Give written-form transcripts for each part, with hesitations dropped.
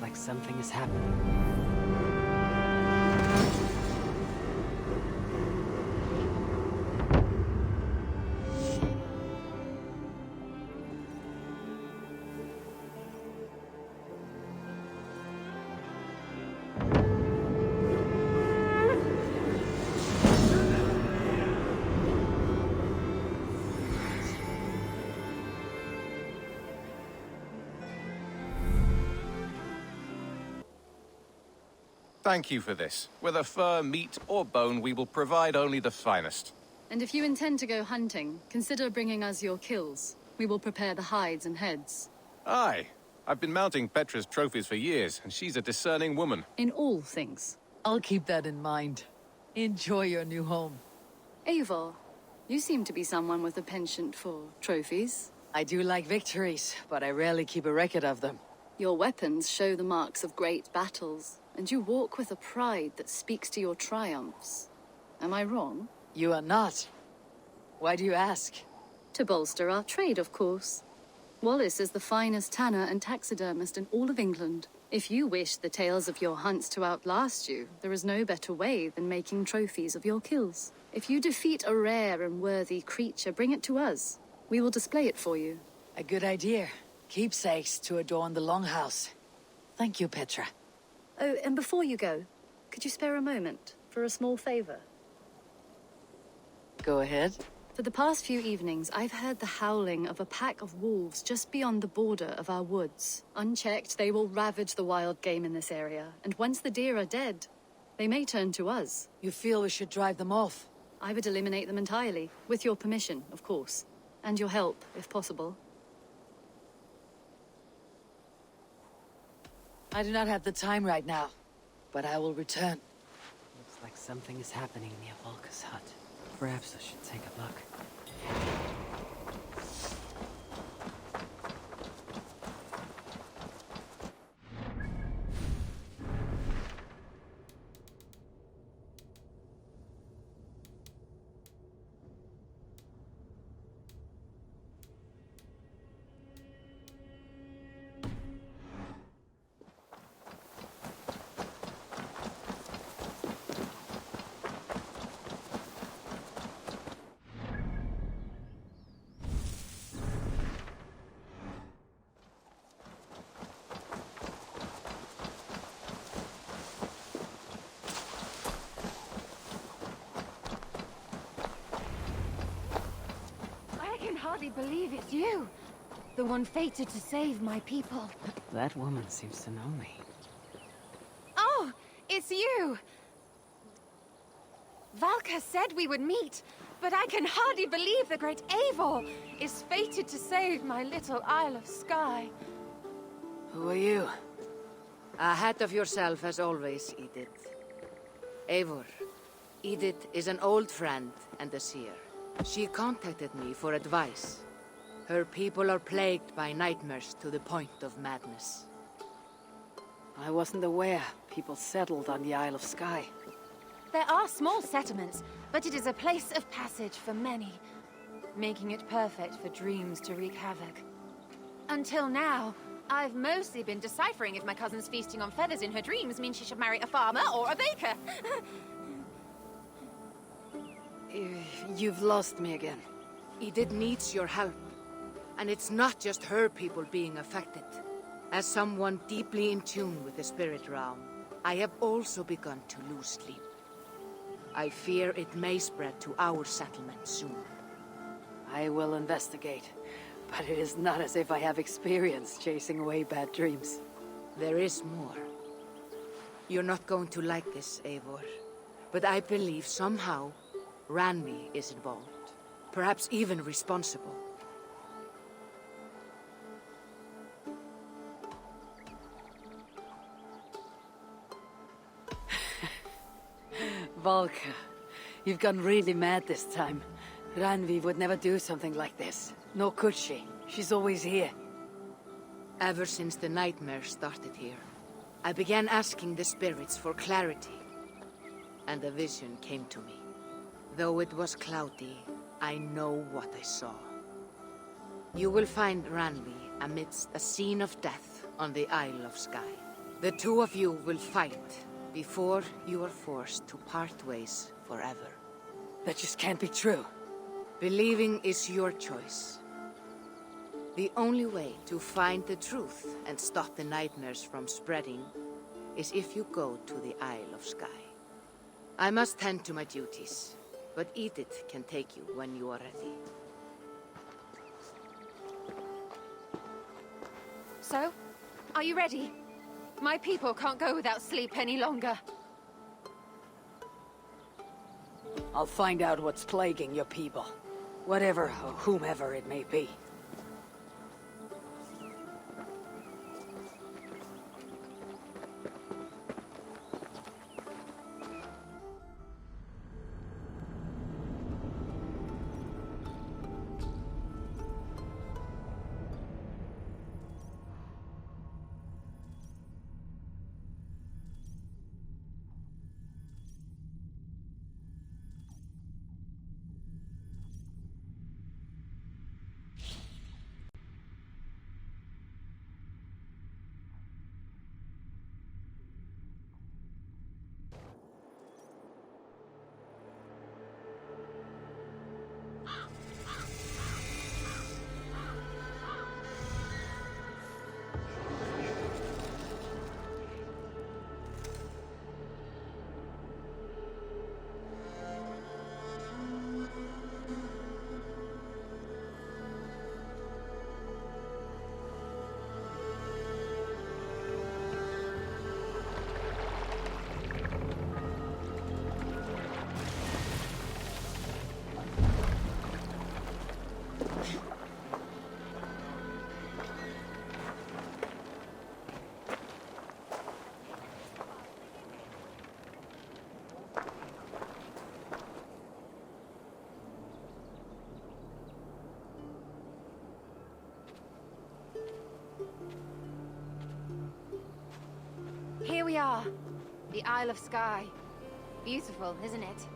like something is happening. Thank you for this. Whether fur, meat, or bone, we will provide only the finest. And if you intend to go hunting, consider bringing us your kills. We will prepare the hides and heads. Aye. I've been mounting Petra's trophies for years, and she's a discerning woman. In all things. I'll keep that in mind. Enjoy your new home. Eivor, you seem to be someone with a penchant for trophies. I do like victories, but I rarely keep a record of them. Your weapons show the marks of great battles, and you walk with a pride that speaks to your triumphs. Am I wrong? You are not. Why do you ask? To bolster our trade, of course. Wallace is the finest tanner and taxidermist in all of England. If you wish the tales of your hunts to outlast you, there is no better way than making trophies of your kills. If you defeat a rare and worthy creature, bring it to us. We will display it for you. A good idea. Keepsakes to adorn the longhouse. Thank you, Petra. Oh, and before you go, could you spare a moment for a small favor? Go ahead. For the past few evenings, I've heard the howling of a pack of wolves just beyond the border of our woods. Unchecked, they will ravage the wild game in this area, and once the deer are dead, they may turn to us. You feel we should drive them off? I would eliminate them entirely, with your permission, of course. And your help, if possible. I do not have the time right now, but I will return. Looks like something is happening near Volka's hut. Perhaps I should take a look. Hardly believe it's you. The one fated to save my people. That woman seems to know me. Oh, it's you! Valka said we would meet, but I can hardly believe the great Eivor is fated to save my little Isle of Skye. Who are you? Ahead of yourself as always, Edith. Eivor. Edith is an old friend and a seer. She contacted me for advice. Her people are plagued by nightmares to the point of madness. I wasn't aware people settled on the Isle of Skye. There are small settlements, but it is a place of passage for many, making it perfect for dreams to wreak havoc. Until now, I've mostly been deciphering if my cousin's feasting on feathers in her dreams means she should marry a farmer or a baker. You've lost me again. Edith needs your help. And it's not just her people being affected. As someone deeply in tune with the spirit realm, I have also begun to lose sleep. I fear it may spread to our settlement soon. I will investigate, but it is not as if I have experience chasing away bad dreams. There is more. You're not going to like this, Eivor, but I believe somehow Ranvi is involved. Perhaps even responsible. Volka, you've gone really mad this time. Ranvi would never do something like this. Nor could she. She's always here. Ever since the nightmare started here, I began asking the spirits for clarity. And a vision came to me. Though it was cloudy, I know what I saw. You will find Ranvi amidst a scene of death on the Isle of Skye. The two of you will fight before you are forced to part ways forever. That just can't be true. Believing is your choice. The only way to find the truth and stop the nightmares from spreading is if you go to the Isle of Skye. I must tend to my duties, but Edith can take you when you are ready. So, are you ready? My people can't go without sleep any longer. I'll find out what's plaguing your people. Whatever or whomever it may be. Here we are. The Isle of Skye. Beautiful, isn't it?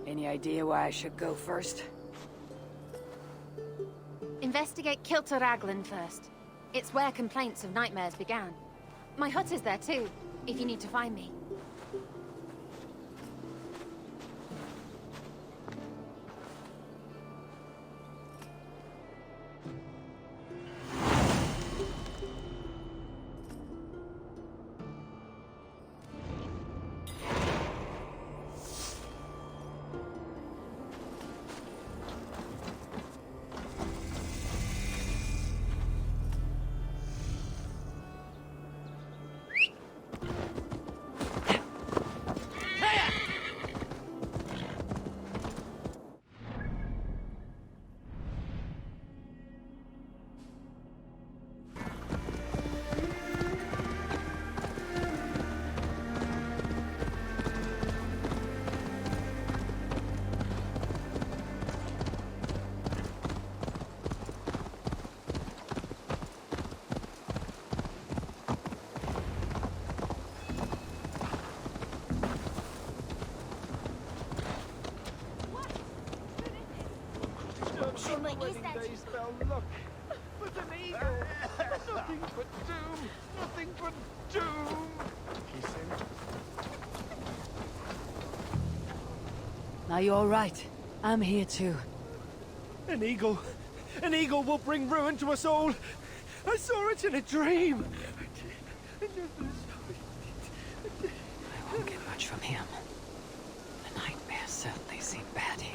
Any idea why I should go first? Investigate Kilter Raglan first. It's where complaints of nightmares began. My hut is there too, if you need to find me. Days spell luck, but an eagle. Nothing but doom. Nothing but doom. Now you're all right. I'm here too. An eagle. An eagle will bring ruin to us all. I saw it in a dream. I won't get much from him. The nightmares certainly seem bad here.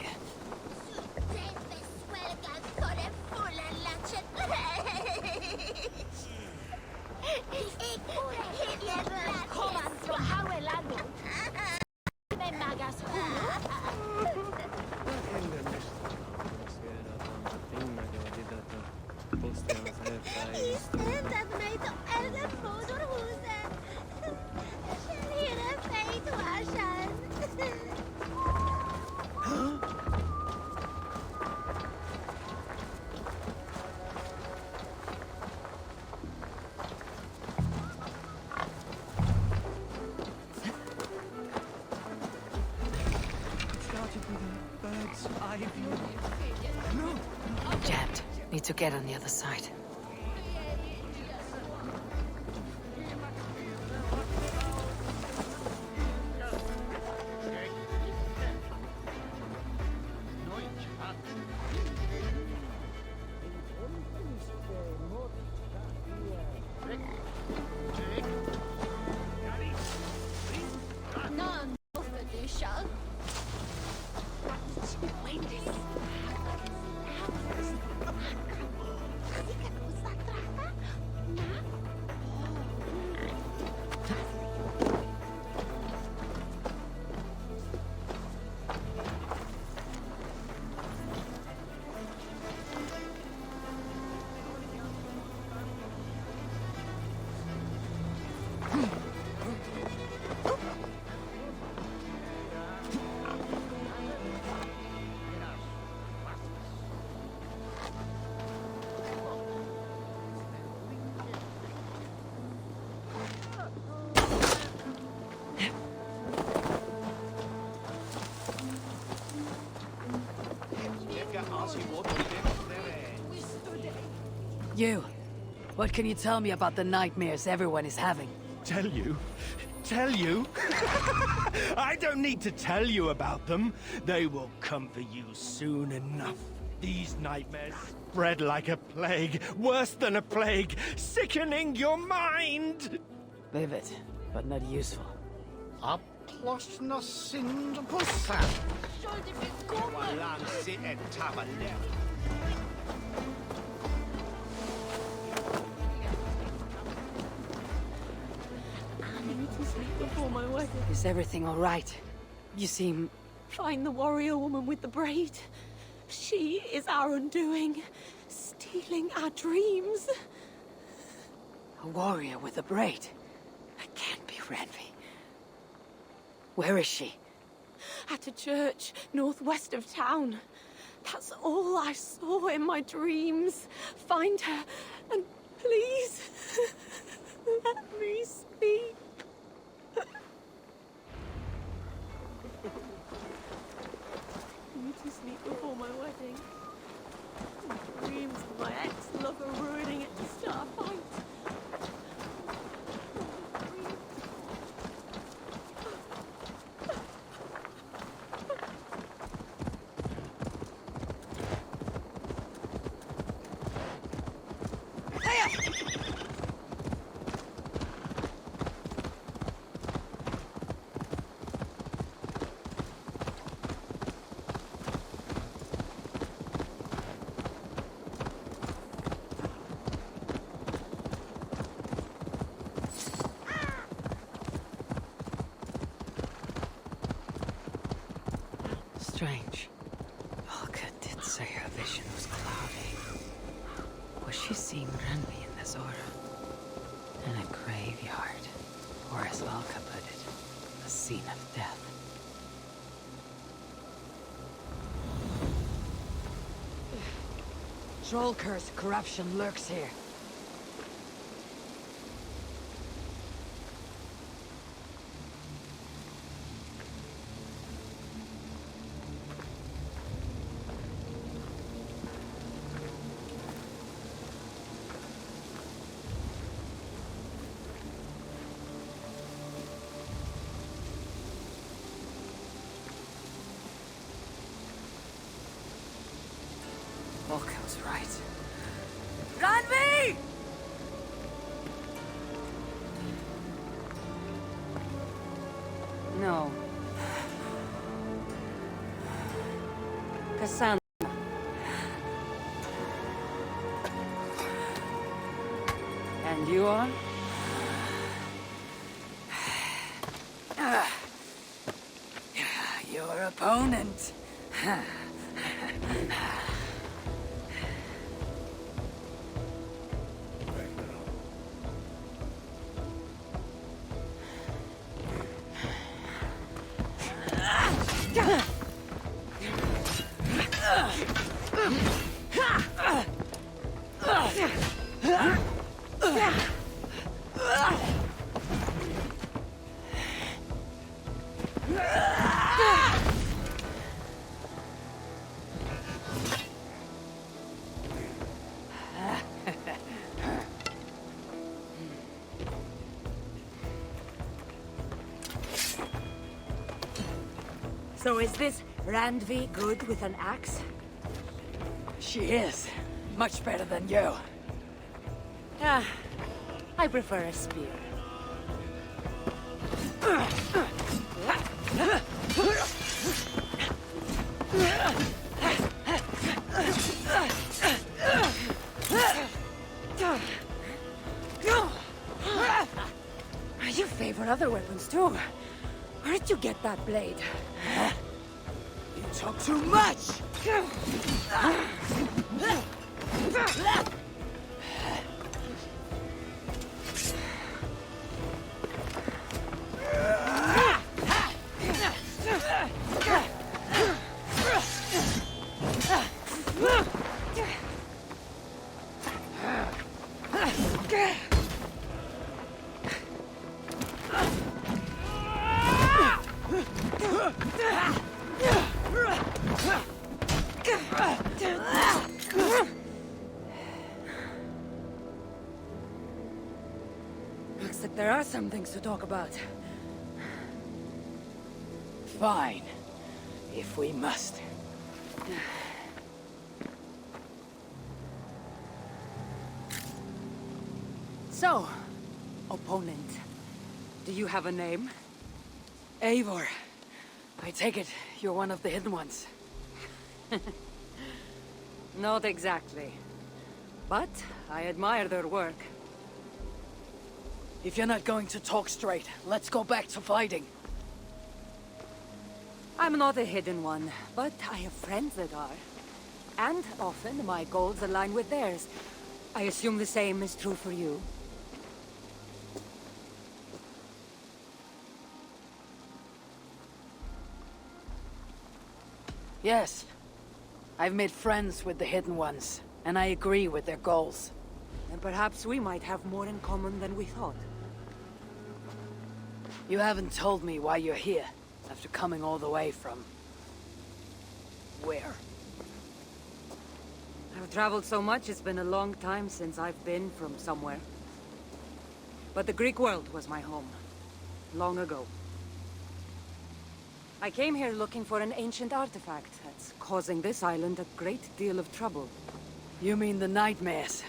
Jammed. Need to get on the other side. You, what can you tell me about the nightmares everyone is having? Tell you? Tell you? I don't need to tell you about them. They will come for you soon enough. These nightmares spread like a plague, worse than a plague, sickening your mind. Vivid, but not useful. Aplos na synd pussa. Walang si et tabaler. Before my wedding. Is everything all right? You seem... Find the warrior woman with the braid. She is our undoing, stealing our dreams. a warrior with a braid. That can't be Ranvi. Where is she? At a church northwest of town. That's all I saw in my dreams. Find her, and please, let me speak. I need to sleep before my wedding. Dreams of my ex-lover ruining it to start a fight. Strange. Olga did say her vision was cloudy. Was she seeing Ranvi in this order? In a graveyard. Or as Olga put it, a scene of death. Troll-cursed corruption lurks here. Volko's right. Ranvi! No. Cassandra. And you are? Your opponent. So is this Ranvi good with an axe? She is. Much better than you. Ah, I prefer a spear. You favor other weapons too. Where did you get that blade? You talk too much! Looks like there are some things to talk about. Fine. If we must. So, opponent, do you have a name? Eivor. I take it you're one of the hidden ones. Not exactly. But I admire their work. If you're not going to talk straight, let's go back to fighting. I'm not a hidden one, but I have friends that are. And often my goals align with theirs. I assume the same is true for you. Yes. I've made friends with the hidden ones, and I agree with their goals. And perhaps we might have more in common than we thought. You haven't told me why you're here, after coming all the way from... where? I've traveled so much, it's been a long time since I've been from somewhere. But the Greek world was my home. Long ago. I came here looking for an ancient artifact that's causing this island a great deal of trouble. You mean the nightmares?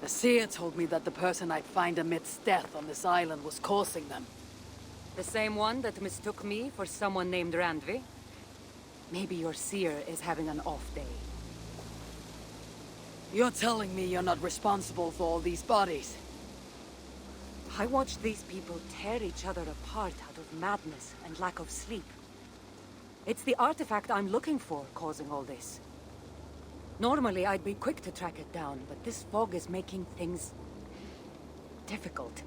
The seer told me that the person I'd find amidst death on this island was causing them. The same one that mistook me for someone named Randvi? Maybe your seer is having an off day. You're telling me you're not responsible for all these bodies? I watched these people tear each other apart out of madness and lack of sleep. It's the artifact I'm looking for causing all this. Normally, I'd be quick to track it down, but this fog is making things... difficult.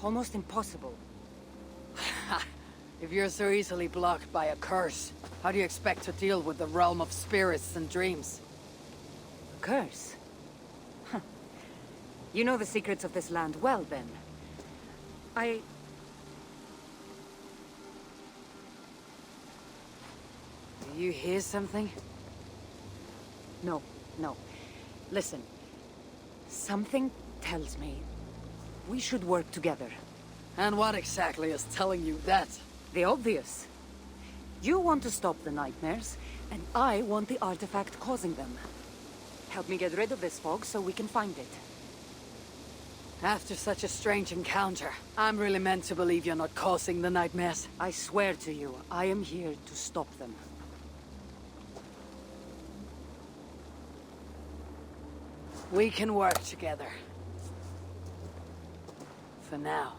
Almost impossible. If you're so easily blocked by a curse, how do you expect to deal with the realm of spirits and dreams? A curse? Huh. You know the secrets of this land well, then. Do you hear something? No. Listen. Something tells me we should work together. And what exactly is telling you that? The obvious. You want to stop the nightmares, and I want the artifact causing them. Help me get rid of this fog so we can find it. After such a strange encounter, I'm really meant to believe you're not causing the nightmares. I swear to you, I am here to stop them. We can work together. For now.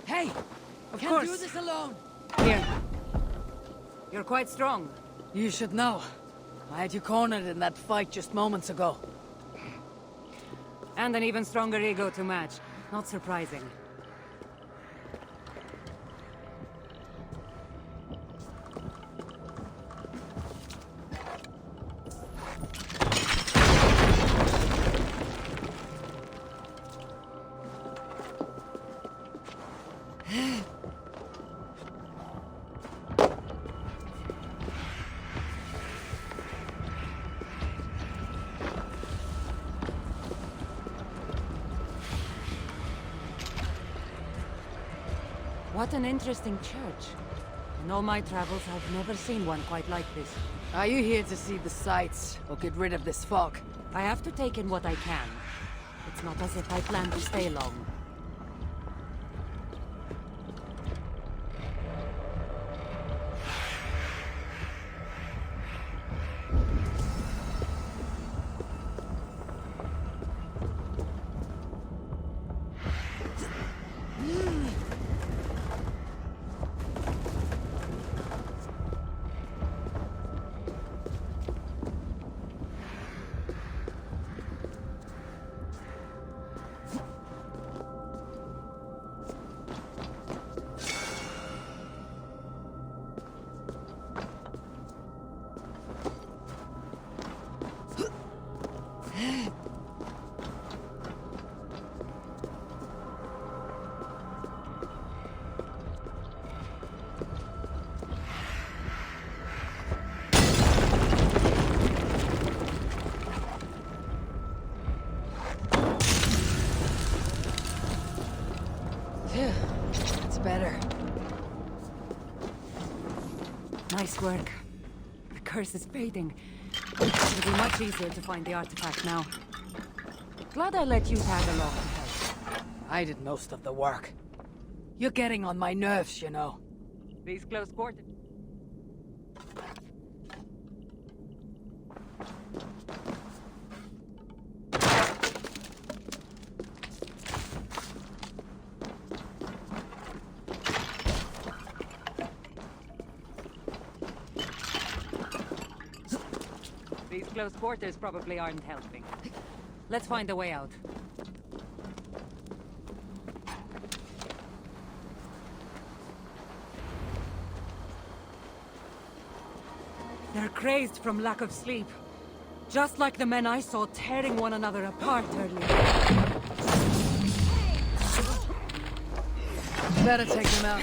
Hey! Of Can't course! do this alone! Here. You're quite strong. You should know. I had you cornered in that fight just moments ago. And an even stronger ego to match. Not surprising. What an interesting church. In all my travels, I've never seen one quite like this. Are you here to see the sights, or get rid of this fog? I have to take in what I can. It's not as if I plan to stay long. That's better. Nice work. The curse is fading. It'll be much easier to find the artifact now. Glad I let you tag along to help. I did most of the work. You're getting on my nerves, you know. These close quarters. These close quarters probably aren't helping. Let's find a way out. They're crazed from lack of sleep. Just like the men I saw tearing one another apart earlier. Better take them out.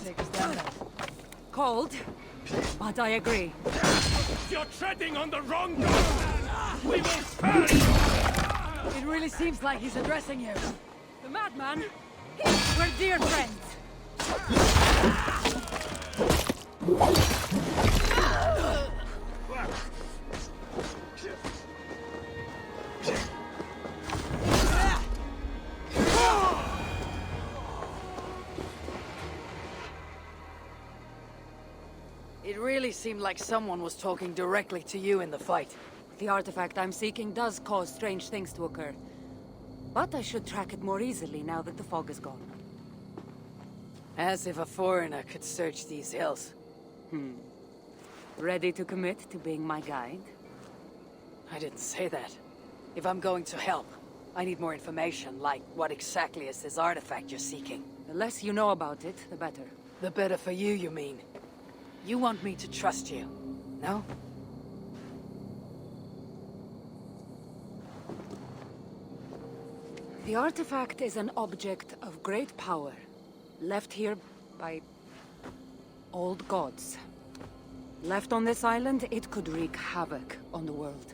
Take us down. Cold, but I agree. You're treading on the wrong door! We will burn! It really seems like he's addressing you. The madman? We're dear friends. It really seemed like someone was talking directly to you in the fight. The artifact I'm seeking does cause strange things to occur. But I should track it more easily now that the fog is gone. As if a foreigner could search these hills. Ready to commit to being my guide? I didn't say that. If I'm going to help, I need more information, like what exactly is this artifact you're seeking? The less you know about it, the better. The better for you, you mean? You want me to trust you, no? The artifact is an object of great power, left here by old gods. Left on this island, it could wreak havoc on the world.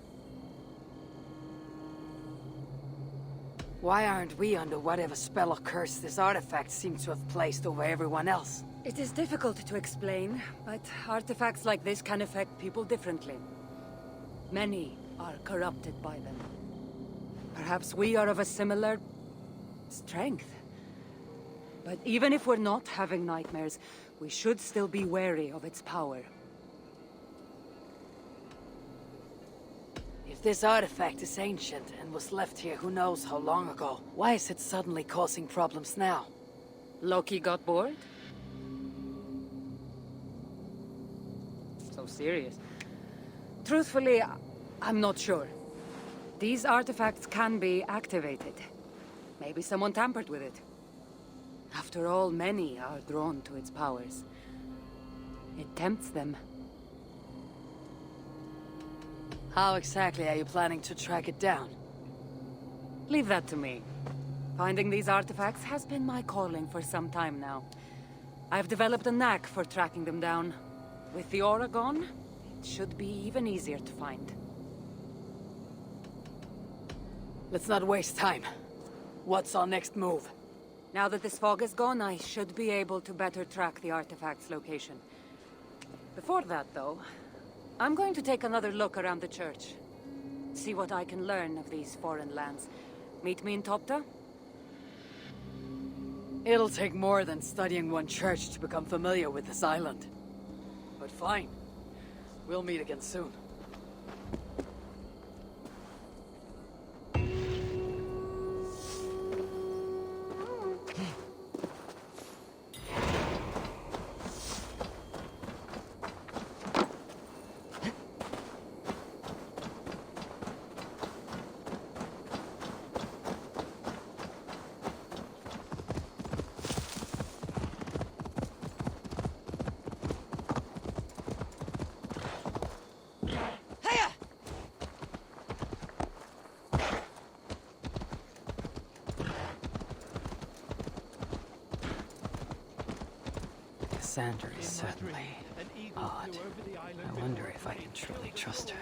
Why aren't we under whatever spell or curse this artifact seems to have placed over everyone else? It is difficult to explain, but artifacts like this can affect people differently. Many are corrupted by them. Perhaps we are of a similar strength. But even if we're not having nightmares, we should still be wary of its power. If this artifact is ancient and was left here who knows how long ago, why is it suddenly causing problems now? Loki got bored? So serious. Truthfully, I'm not sure. These artifacts can be activated. Maybe someone tampered with it. After all, many are drawn to its powers. It tempts them. How exactly are you planning to track it down? Leave that to me. Finding these artifacts has been my calling for some time now. I've developed a knack for tracking them down. With the aura gone, it should be even easier to find. Let's not waste time. What's our next move? Now that this fog is gone, I should be able to better track the artifact's location. Before that, though, I'm going to take another look around the church. See what I can learn of these foreign lands. Meet me in Topta? It'll take more than studying one church to become familiar with this island. But fine. We'll meet again soon. Cassandra is certainly odd. I wonder if I can truly trust her.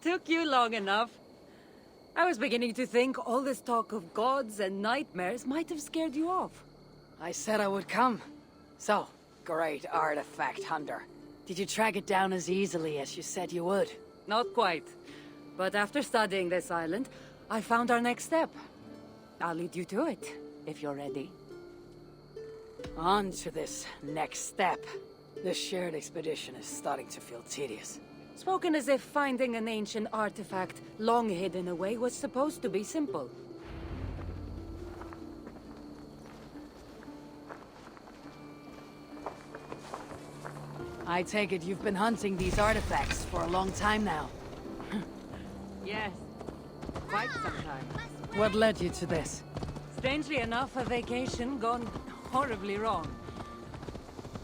Took you long enough. I was beginning to think all this talk of gods and nightmares might have scared you off. I said I would come. So, great artifact hunter. Did you track it down as easily as you said you would? Not quite. But after studying this island, I found our next step. I'll lead you to it, if you're ready. On to this next step. This shared expedition is starting to feel tedious. Spoken as if finding an ancient artifact long hidden away was supposed to be simple. I take it you've been hunting these artifacts for a long time now. Yes. Quite some time. What led you to this? Strangely enough, a vacation gone horribly wrong.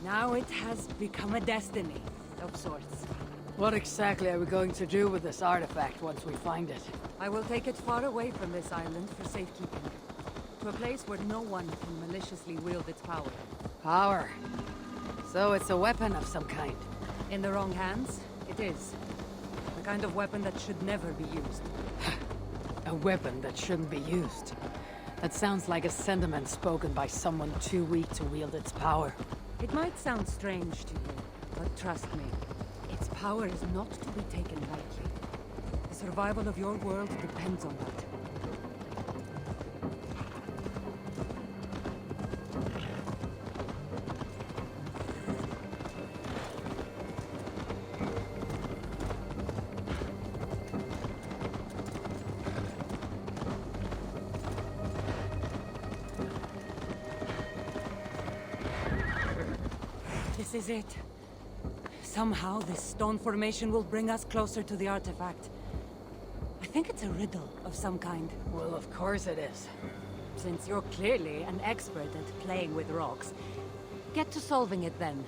Now it has become a destiny, of sorts. What exactly are we going to do with this artifact once we find it? I will take it far away from this island for safekeeping. To a place where no one can maliciously wield its power. Power. So it's a weapon of some kind. In the wrong hands, it is. The kind of weapon that should never be used. A weapon that shouldn't be used. That sounds like a sentiment spoken by someone too weak to wield its power. It might sound strange to you, but trust me, its power is not to be taken lightly. The survival of your world depends on that. This is it. Somehow, this stone formation will bring us closer to the artifact. I think it's a riddle of some kind. Well, of course it is. Since you're clearly an expert at playing with rocks, get to solving it then.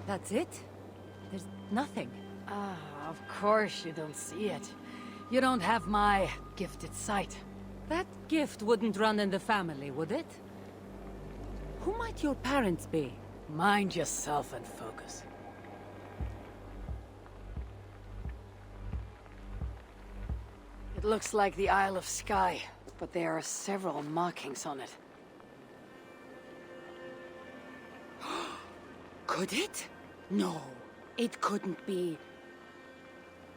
That's it? There's nothing. Ah, of course you don't see it. You don't have my gifted sight. That gift wouldn't run in the family, would it? Who might your parents be? Mind yourself and focus. It looks like the Isle of Skye, but there are several markings on it. Could it? No, it couldn't be.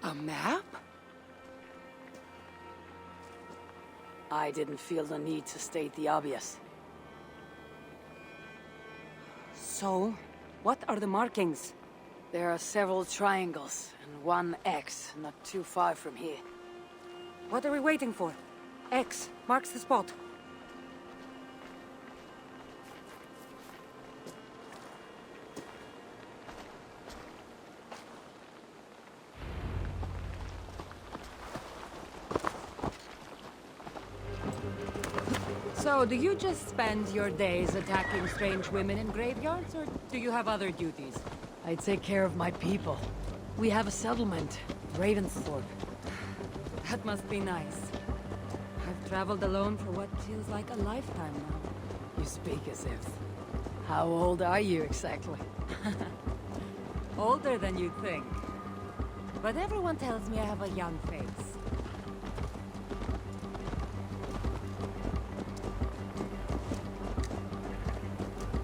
A map? I didn't feel the need to state the obvious. So, what are the markings? There are several triangles and one X not too far from here. What are we waiting for? X marks the spot. So, do you just spend your days attacking strange women in graveyards, or do you have other duties? I take care of my people. We have a settlement, Ravensthorpe. That must be nice. I've traveled alone for what feels like a lifetime now. You speak as if. How old are you exactly? Older than you'd think. But everyone tells me I have a young face.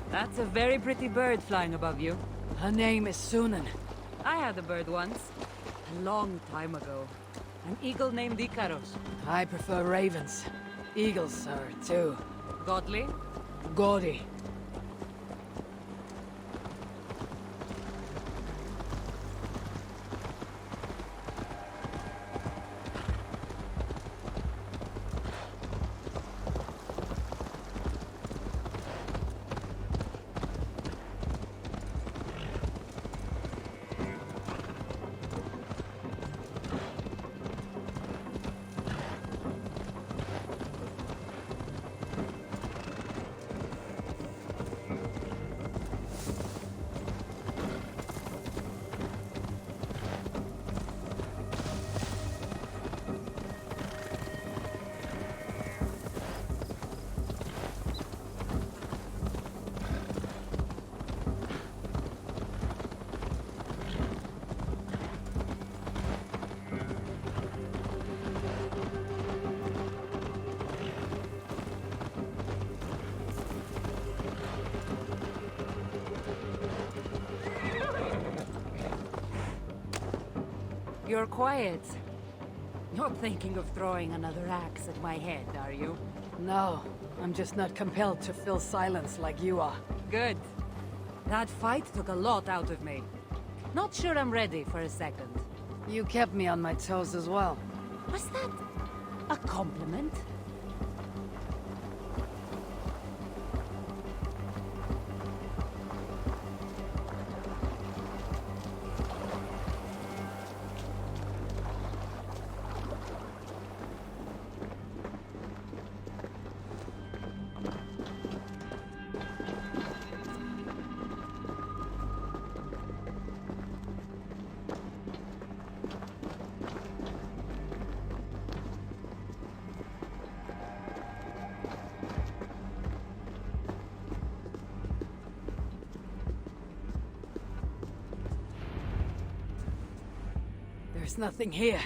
That's a very pretty bird flying above you. Her name is Sunan. I had a bird once. A long time ago. An eagle named Icaros. I prefer ravens. Eagles are too Godly? gaudy. You're quiet. Not thinking of throwing another axe at my head, are you? No, I'm just not compelled to fill silence like you are. Good. That fight took a lot out of me. Not sure I'm ready for a second. You kept me on my toes as well. Was that a compliment? There's nothing here.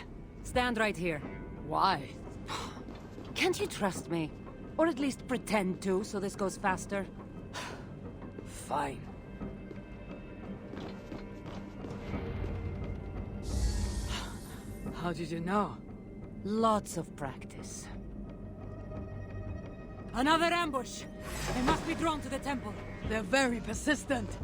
Stand right here. Why? Can't you trust me? Or at least pretend to, so this goes faster? Fine. How did you know? Lots of practice. Another ambush! They must be drawn to the temple. They're very persistent.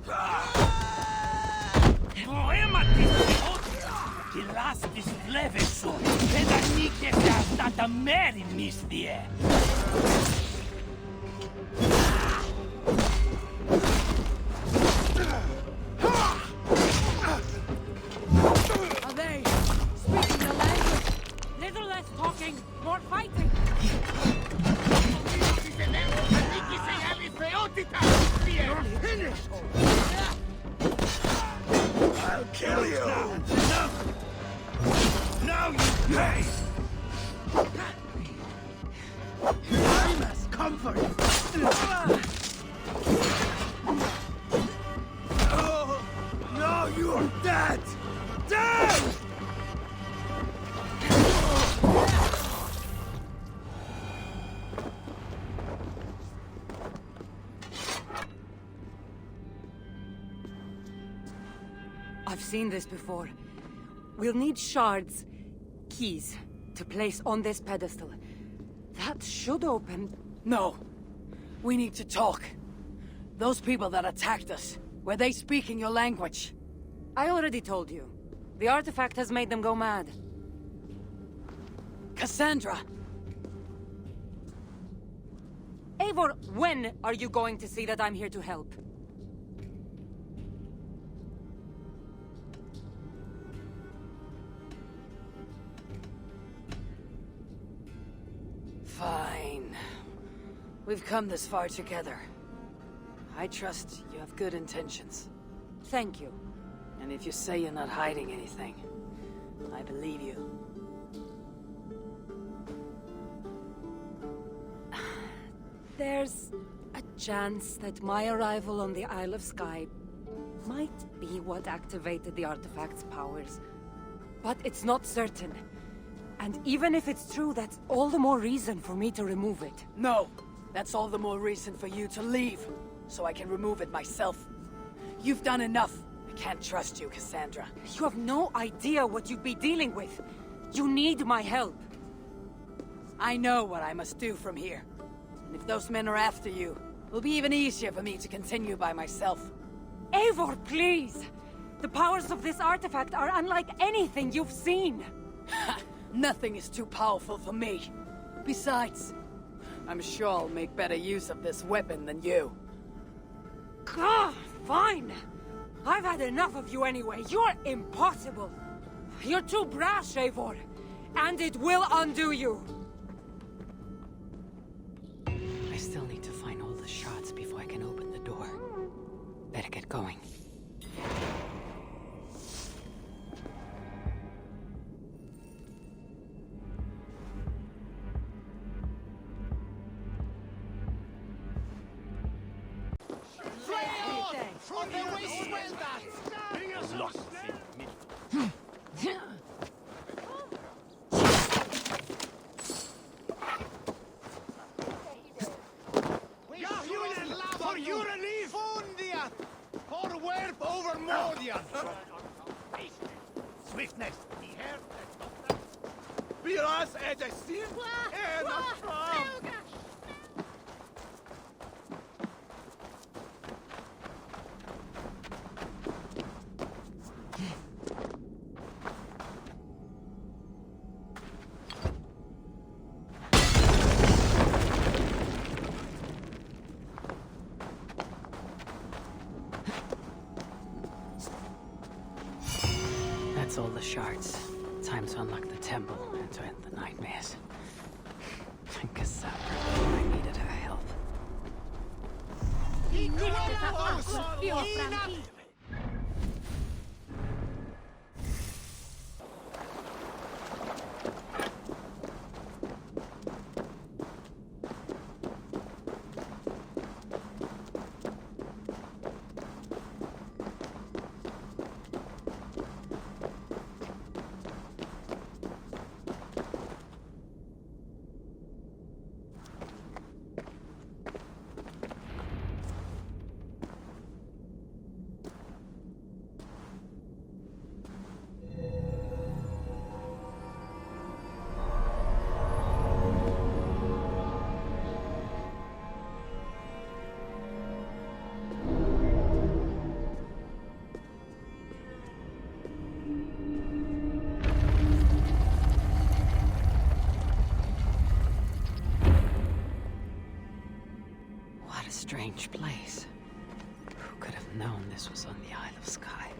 Are they speaking the language? Little less talking, more fighting! You're finished! kill you! No! Now you pay! I must comfort you! Oh, no, you're dead! Dead! I've seen this before. We'll need shards, keys, to place on this pedestal. That should open... No. We need to talk. Those people that attacked us, were they speaking your language? I already told you. The artifact has made them go mad. Cassandra! Eivor, when are you going to see that I'm here to help? Fine. We've come this far together. I trust you have good intentions. Thank you. And if you say you're not hiding anything, I believe you. There's a chance that my arrival on the Isle of Skye might be what activated the artifact's powers. But it's not certain. And even if it's true, that's all the more reason for me to remove it. No! That's all the more reason for you to leave, so I can remove it myself. You've done enough. I can't trust you, Cassandra. You have no idea what you'd be dealing with. You need my help. I know what I must do from here. And if those men are after you, it'll be even easier for me to continue by myself. Eivor, please! The powers of this artifact are unlike anything you've seen. Nothing is too powerful for me. Besides, I'm sure I'll make better use of this weapon than you. Fine! I've had enough of you anyway. You're impossible. You're too brash, Eivor. And it will undo you. I still need to find all the shards before I can open the door. Better get going. Swiftness! Biraz edeceksin, en aşağı! That's all the shards. Time to unlock the temple and to end the nightmares. Cassandra, I needed her help. What a strange place. Who could have known this was on the Isle of Skye?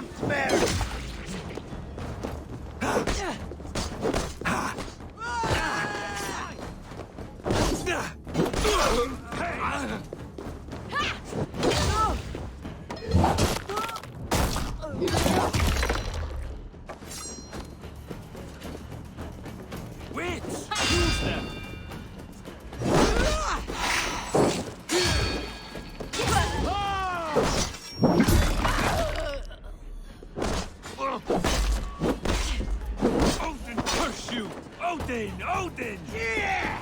nightmare! Wait! Use them! Odin curse you! Odin! Odin! Yeah!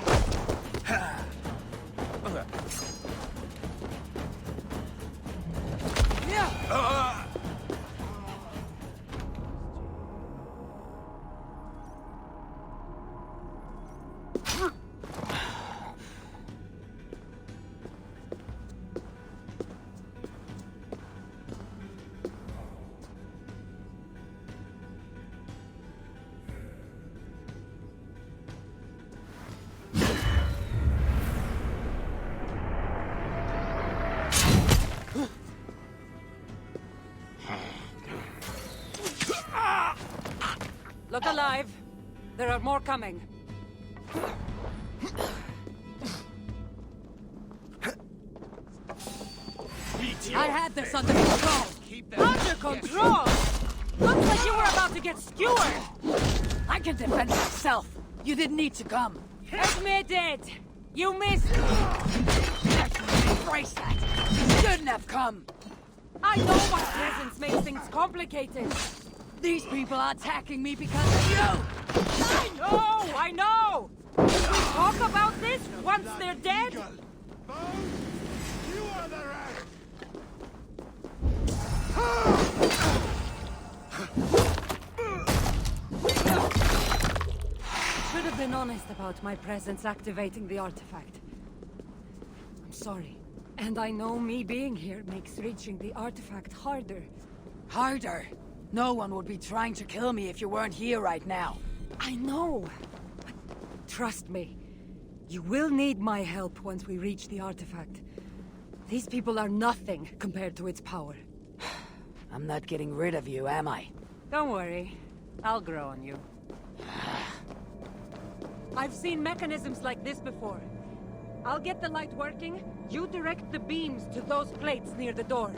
Look alive. There are more coming. I had this under control. Under control? Looks like you were about to get skewered. I can defend myself. You didn't need to come. Admit it. You missed me. Embrace that. You shouldn't have come. I know my presence makes things complicated. These people are attacking me because of you. I know! Can we talk about this once they're dead? You are the right! Should have been honest about my presence activating the artifact. I'm sorry. And I know me being here makes reaching the artifact harder. Harder. No one would be trying to kill me if you weren't here right now. I know. But trust me. You will need my help once we reach the artifact. These people are nothing compared to its power. I'm not getting rid of you, am I? Don't worry. I'll grow on you. I've seen mechanisms like this before. I'll get the light working. You direct the beams to those plates near the door.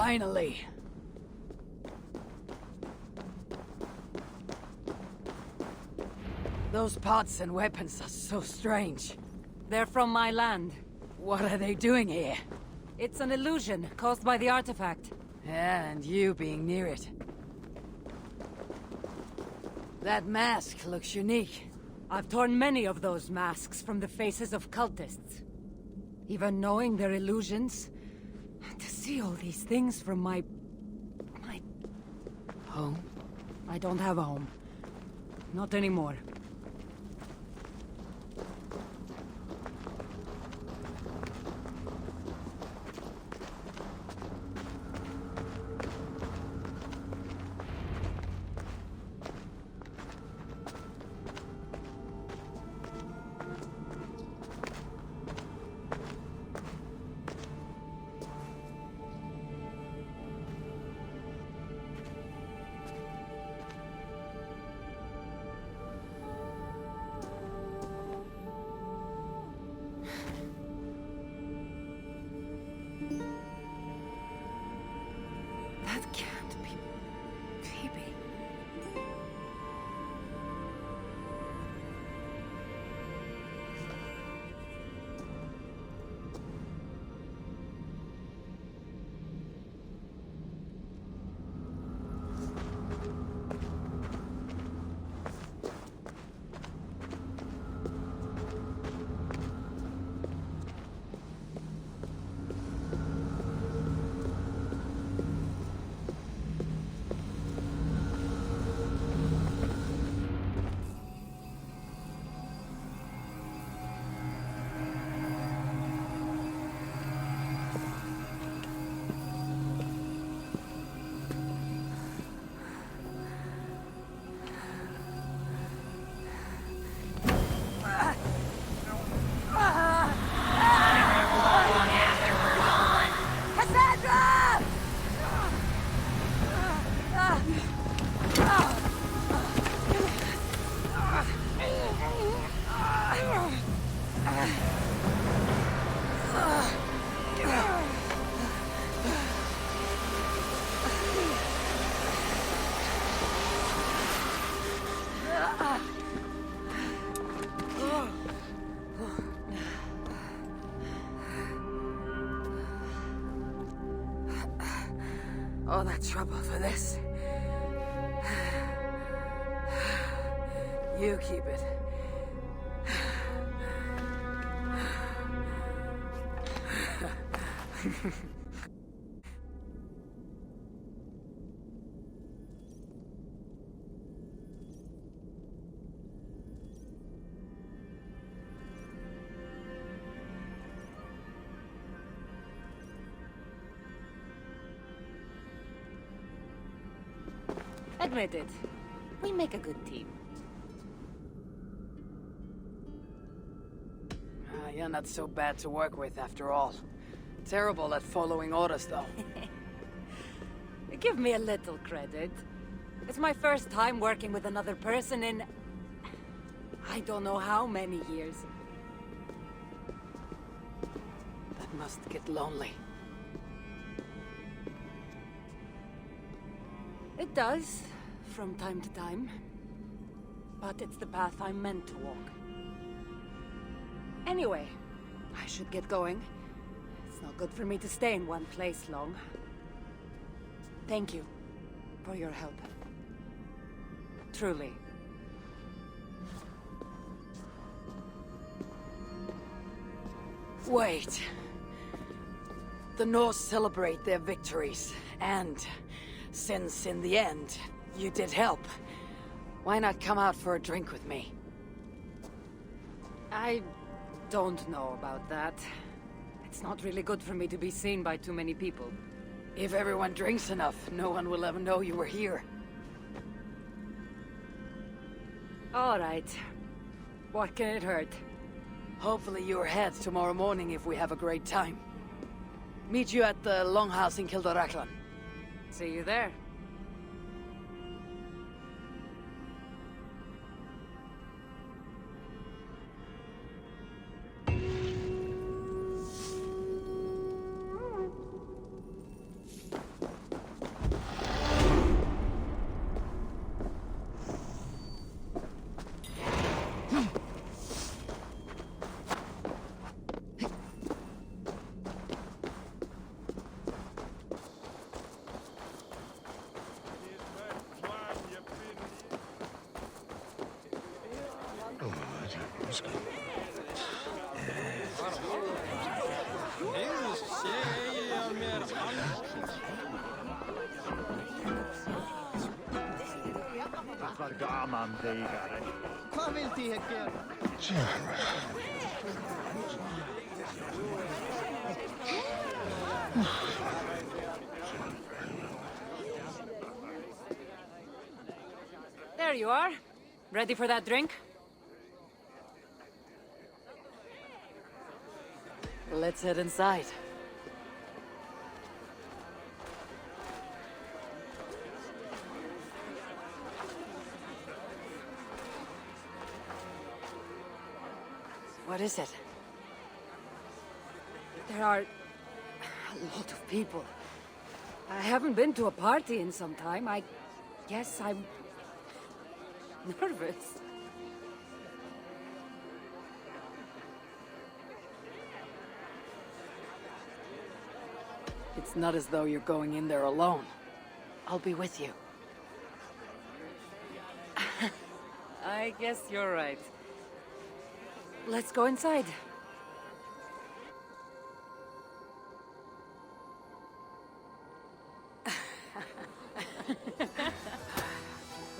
Finally. Those pots and weapons are so strange. They're from my land. What are they doing here? It's an illusion caused by the artifact. Yeah, and you being near it. That mask looks unique. I've torn many of those masks from the faces of cultists. Even knowing they're illusions, to see all these things from my Home? I don't have a home. Not anymore. That can't be Phoebe. All that trouble for this. You keep it. Admit it. We make a good team. You're not so bad to work with after all. Terrible at following orders, though. Give me a little credit. It's my first time working with another person in... I don't know how many years. That must get lonely. It does, from time to time. But it's the path I'm meant to walk. Anyway, I should get going. It's not good for me to stay in one place long. Thank you for your help. Truly. Wait. The Norse celebrate their victories, and since in the end, you did help, why not come out for a drink with me? I don't know about that. It's not really good for me to be seen by too many people. If everyone drinks enough, no one will ever know you were here. All right. What can it hurt? Hopefully you're ahead tomorrow morning if we have a great time. Meet you at the Longhouse in Kildoraklan. See you there. gaman teigare. Hvað vildi ég gera? There you are. Ready for that drink? Let's head inside. What is it? There are a lot of people. I haven't been to a party in some time. I guess I'm nervous. It's not as though you're going in there alone. I'll be with you. I guess you're right. Let's go inside.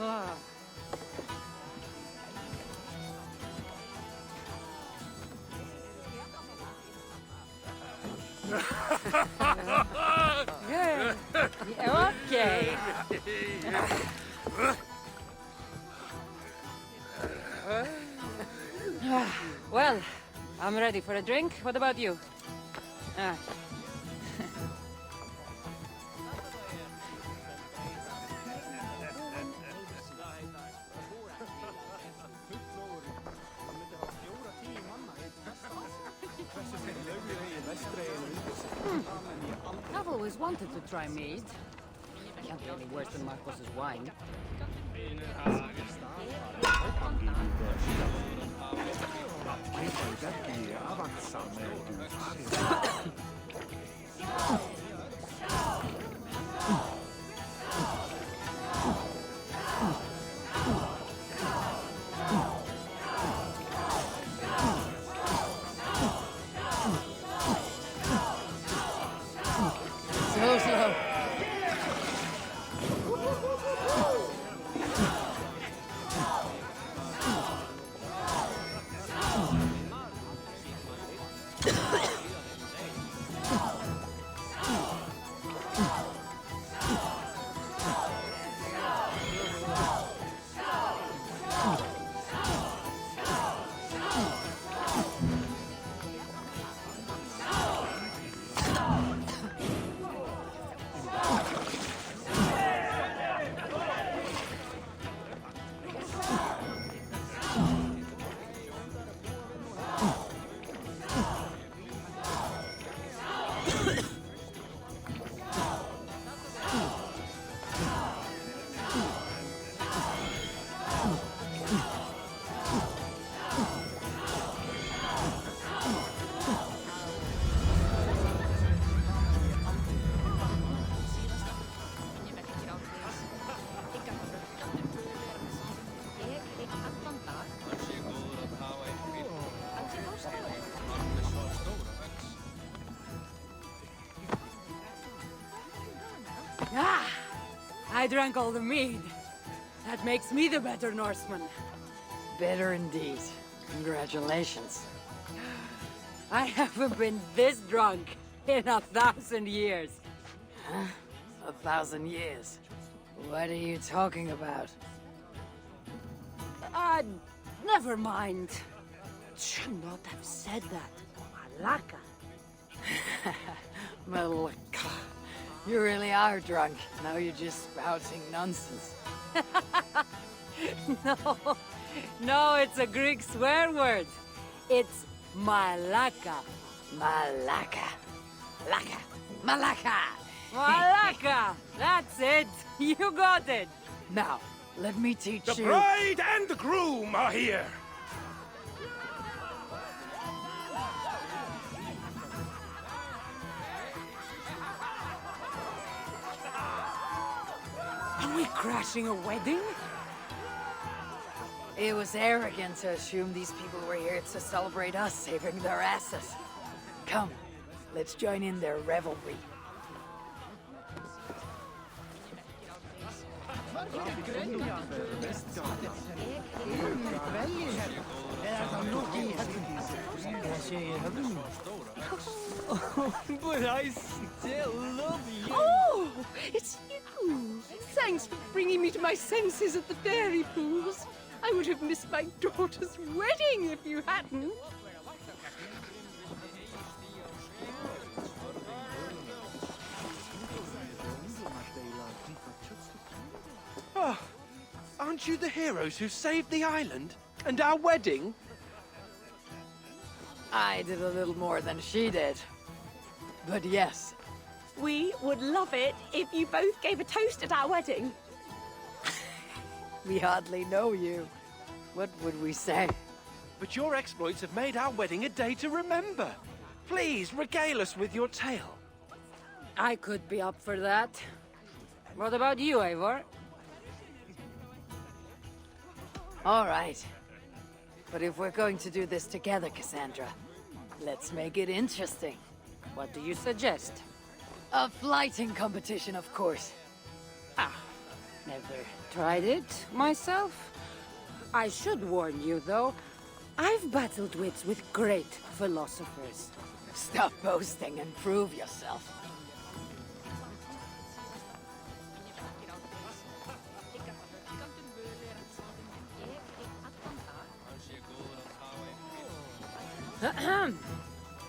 Ah. Yeah. Okay. Well, I'm ready for a drink. What about you? Ah. I've always wanted to try mead. Can't be any worse than Marcos's wine. So slow. Ah! I drank all the mead. That makes me the better Norseman. Better indeed. Congratulations. I haven't been this drunk in 1,000 years. Huh? 1,000 years? What are you talking about? Never mind. Should not have said that. Malaka. Malaka. You really are drunk. Now you're just spouting nonsense. No, it's a Greek swear word. It's malaka. Malaka. Laka. Malaka. Malaka! That's it! You got it! Now, let me teach The you... bride and the groom are here! Are we crashing a wedding? It was arrogant to assume these people were here to celebrate us saving their asses. Come, let's join in their revelry. But I still love you. Oh, it's you. Thanks for bringing me to my senses at the fairy pools. I would have missed my daughter's wedding if you hadn't. Oh, aren't you the heroes who saved the island and our wedding? I did a little more than she did. But yes, We would love it if you both gave a toast at our wedding. we hardly know you. What would we say? But your exploits have made our wedding a day to remember. Please, regale us with your tale. I could be up for that. What about you, Eivor? All right. But if we're going to do this together, Cassandra, let's make it interesting. What do you suggest? A flighting competition, of course. Never tried it myself. I should warn you, though. I've battled wits with great philosophers. Stop boasting and prove yourself.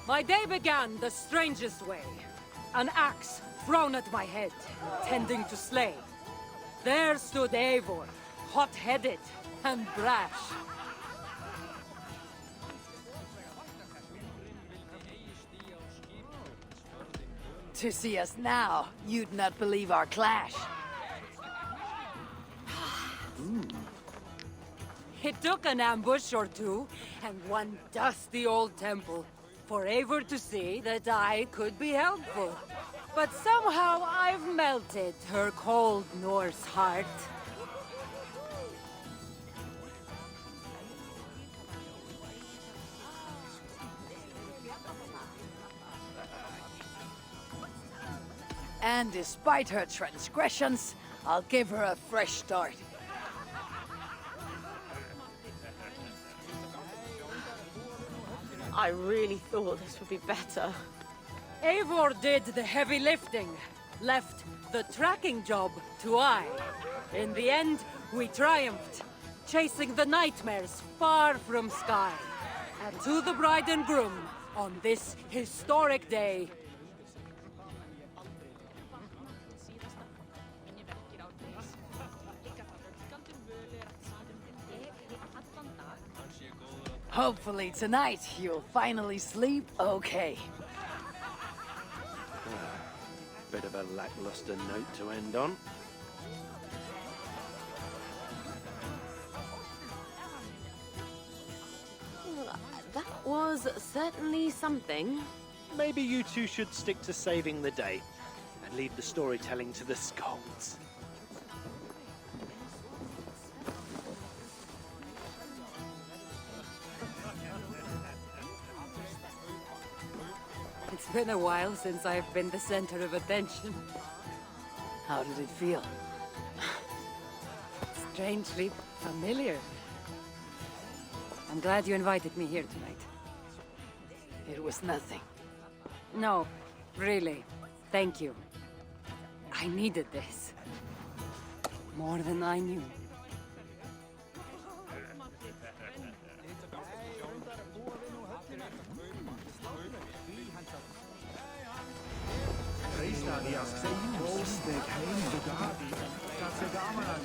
My day began the strangest way. An axe thrown at my head, tending to slay. There stood Eivor, hot-headed and brash. To see us now, you'd not believe our clash. It took an ambush or two, and one dusty old temple, for Eivor to see that I could be helpful. But somehow I've melted her cold Norse heart. And despite her transgressions, I'll give her a fresh start. I really thought this would be better. Eivor did the heavy lifting, left the tracking job to I. In the end, we triumphed, chasing the nightmares far from Skye. And to the bride and groom, on this historic day, Hopefully tonight you'll finally sleep okay. Bit of a lackluster note to end on. That was certainly something. Maybe you two should stick to saving the day and leave the storytelling to the scolds. it's been a while since I've been the center of attention. How did it feel? Strangely familiar. I'm glad you invited me here tonight. It was nothing. No, really. Thank you. I needed this. More than I knew.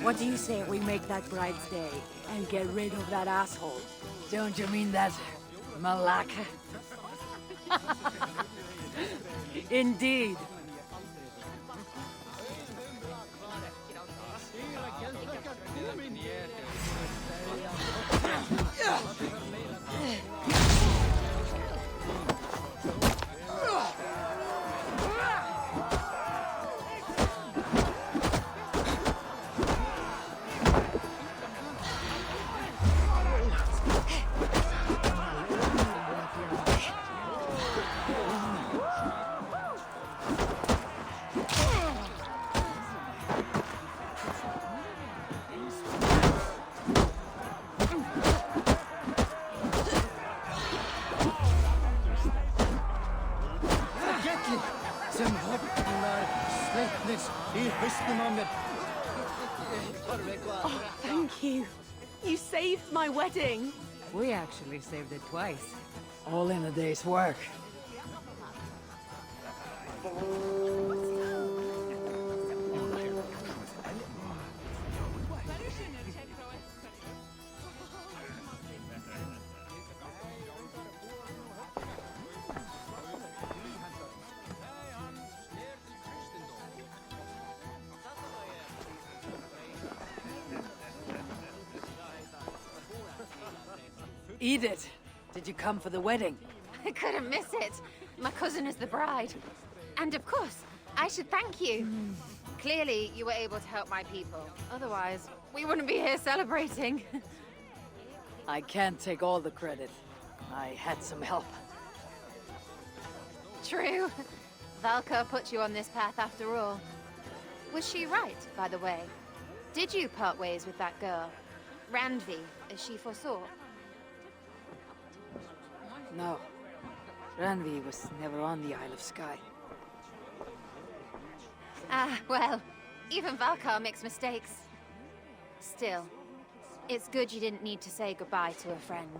What do you say we make that bride's day and get rid of that asshole? Don't you mean that Malaka? Indeed. Oh, thank you. You saved my wedding. We actually saved it twice. All in a day's work. Edith, did you come for the wedding? I couldn't miss it. My cousin is the bride. And of course, I should thank you. Clearly, you were able to help my people. Otherwise, we wouldn't be here celebrating. I can't take all the credit. I had some help. True. Valka put you on this path after all. Was she right, by the way? Did you part ways with that girl? Randvi, as she foresaw? No. Randvi was never on the Isle of Skye. Ah, well, even Valkar makes mistakes. Still, it's good you didn't need to say goodbye to a friend.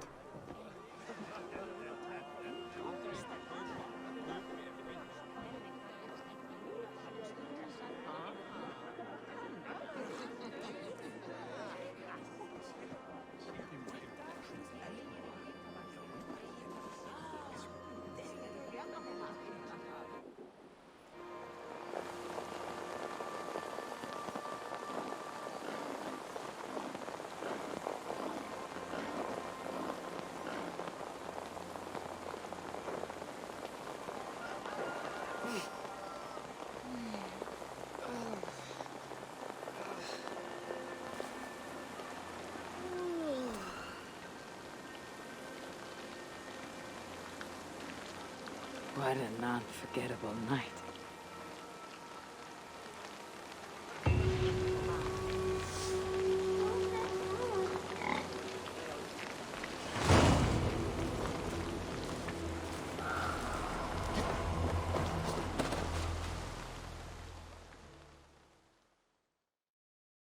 What an unforgettable night.